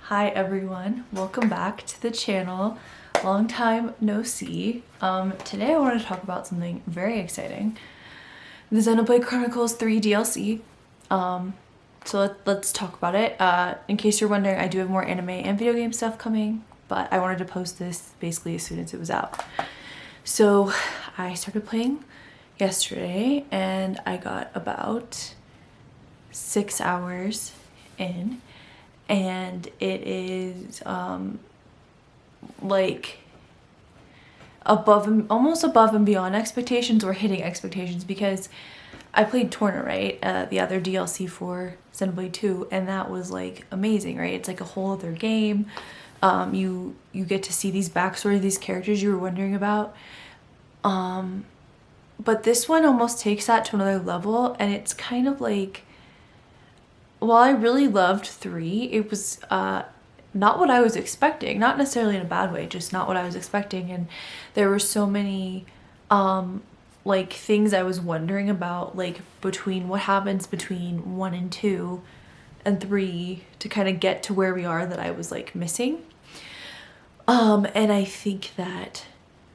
Hi everyone, welcome back to the channel. Long time no see. Today I want to talk about something very exciting. The Xenoblade Chronicles 3 DLC. So let's talk about it. In case you're wondering, I do have more anime and video game stuff coming, but I wanted to post this basically as soon as it was out. So I started playing yesterday and I got about 6 hours in. And it is like almost above and beyond expectations, or hitting expectations, because I played Torna, right? The other DLC for Xenoblade 2, and that was like amazing, right? It's like a whole other game. You get to see these backstory, these characters you were wondering about. But this one almost takes that to another level, and it's kind of like, while I really loved 3, it was not what I was expecting. Not necessarily in a bad way, just not what I was expecting. And there were so many like things I was wondering about, like between what happens between 1 and 2 and 3 to kind of get to where we are, that I was like missing. And I think that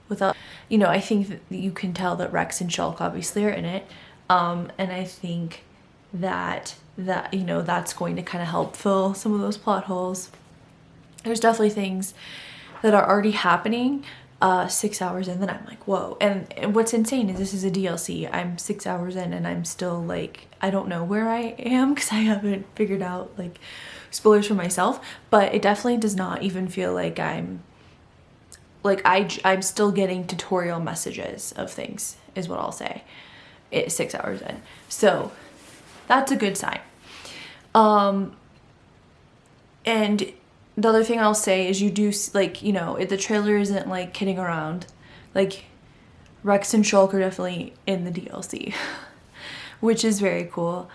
without, I think that you can tell that Rex and Shulk obviously are in it. And I think that that's going to kind of help fill some of those plot holes. There's definitely things that are already happening 6 hours in that I'm like, whoa. And what's insane is this is a DLC. I'm 6 hours in and I'm still like, I don't know where I am because I haven't figured out like spoilers for myself, but it definitely does not even feel like I'm still getting tutorial messages of things, is what I'll say. It's 6 hours in. So that's a good sign. And the other thing I'll say is, you do, like, the trailer isn't like kidding around. Like, Rex and Shulk are definitely in the DLC, which is very cool.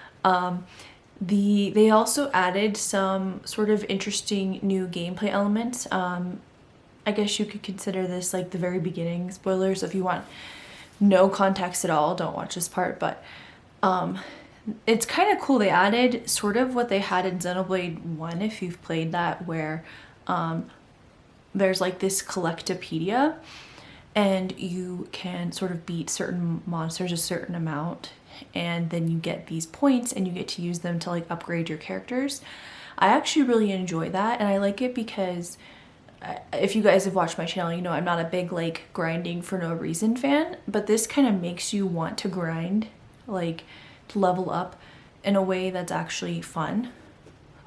They also added some sort of interesting new gameplay elements. I guess you could consider this like the very beginning spoilers. If you want no context at all, don't watch this part, but it's kind of cool. They added sort of what they had in Xenoblade 1, if you've played that, where there's like this collectopedia and you can sort of beat certain monsters a certain amount, and then you get these points and you get to use them to like upgrade your characters. I actually really enjoy that, and I like it because if you guys have watched my channel, I'm not a big like grinding for no reason fan, but this kind of makes you want to grind, like to level up in a way that's actually fun.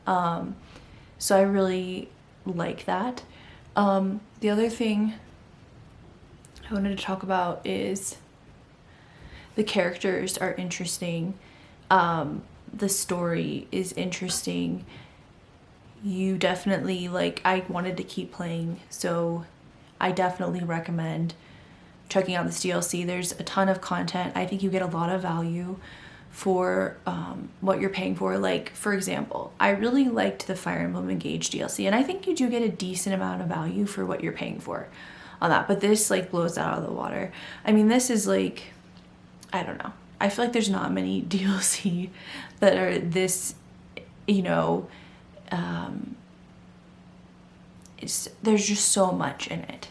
So I really like that. The other thing I wanted to talk about is the characters are interesting. The story is interesting. You definitely, like, I wanted to keep playing, so I definitely recommend checking out this DLC. There's a ton of content. I think you get a lot of value for what you're paying for. Like, for example, I really liked the Fire Emblem Engage DLC, and I think you do get a decent amount of value for what you're paying for on that, but this like blows that out of the water. I mean, this is like, I don't know, I feel like there's not many DLC that are this, there's just so much in it,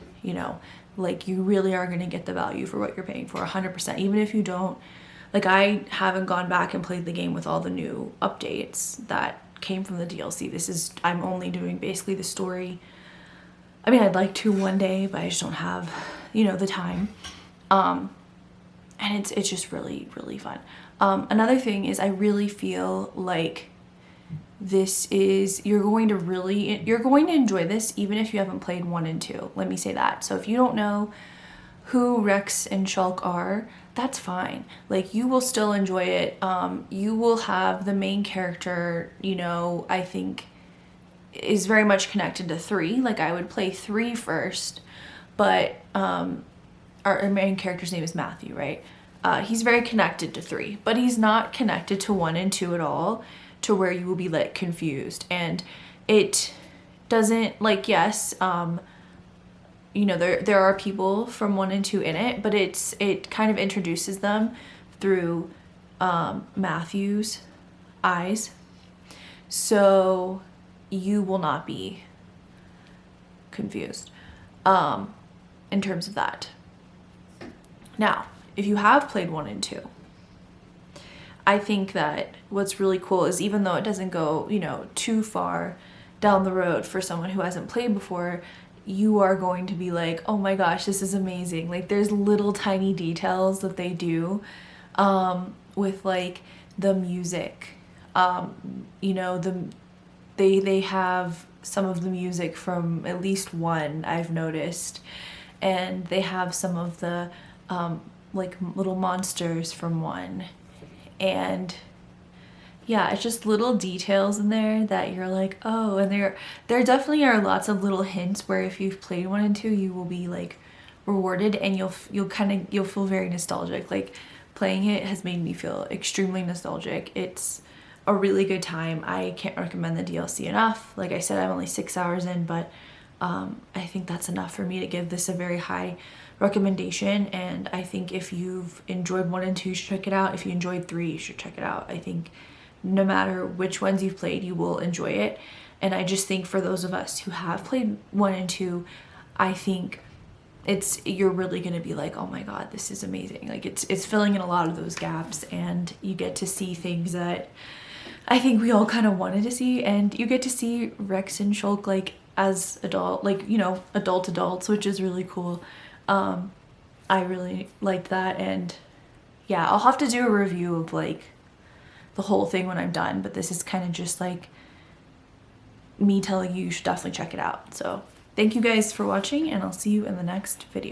like you really are going to get the value for what you're paying for 100%, even if you don't, like, I haven't gone back and played the game with all the new updates that came from the DLC. I'm only doing basically the story. I mean, I'd like to one day, but I just don't have, the time. And it's just really, really fun. Another thing is, I really feel like you're going to enjoy this even if you haven't played 1 and 2. Let me say that. So if you don't know who Rex and Shulk are, that's fine. Like, you will still enjoy it. You will have the main character, I think is very much connected to 3. Like, I would play 3 first, but our main character's name is Matthew, right? He's very connected to 3, but he's not connected to 1 and 2 at all, to where you will be like confused. And it doesn't, like, yes, there are people from 1 and 2 in it, but it kind of introduces them through Matthew's eyes. So you will not be confused in terms of that. Now, if you have played 1 and 2, I think that what's really cool is, even though it doesn't go, you know, too far down the road for someone who hasn't played before, you are going to be like, oh my gosh, this is amazing. Like, there's little tiny details that they do with like the music. You know, they have some of the music from at least 1, I've noticed, and they have some of the like little monsters from 1. And yeah, it's just little details in there that you're like, oh, and there definitely are lots of little hints where if you've played 1 and 2, you will be like rewarded, and you'll feel very nostalgic. Like, playing it has made me feel extremely nostalgic. It's a really good time. I can't recommend the DLC enough. Like I said, I'm only 6 hours in, but I think that's enough for me to give this a very high recommendation. And I think if you've enjoyed 1 and 2, you should check it out. If you enjoyed 3, you should check it out. I think no matter which ones you've played, you will enjoy it. And I just think for those of us who have played 1 and 2, I think you're really gonna be like, oh my god, this is amazing. Like, it's filling in a lot of those gaps, and you get to see things that I think we all kind of wanted to see, and you get to see Rex and Shulk like as adult, like, you know, adults, which is really cool. I really liked that, and yeah, I'll have to do a review of like the whole thing when I'm done, but this is kind of just like me telling you should definitely check it out. So thank you guys for watching, and I'll see you in the next video.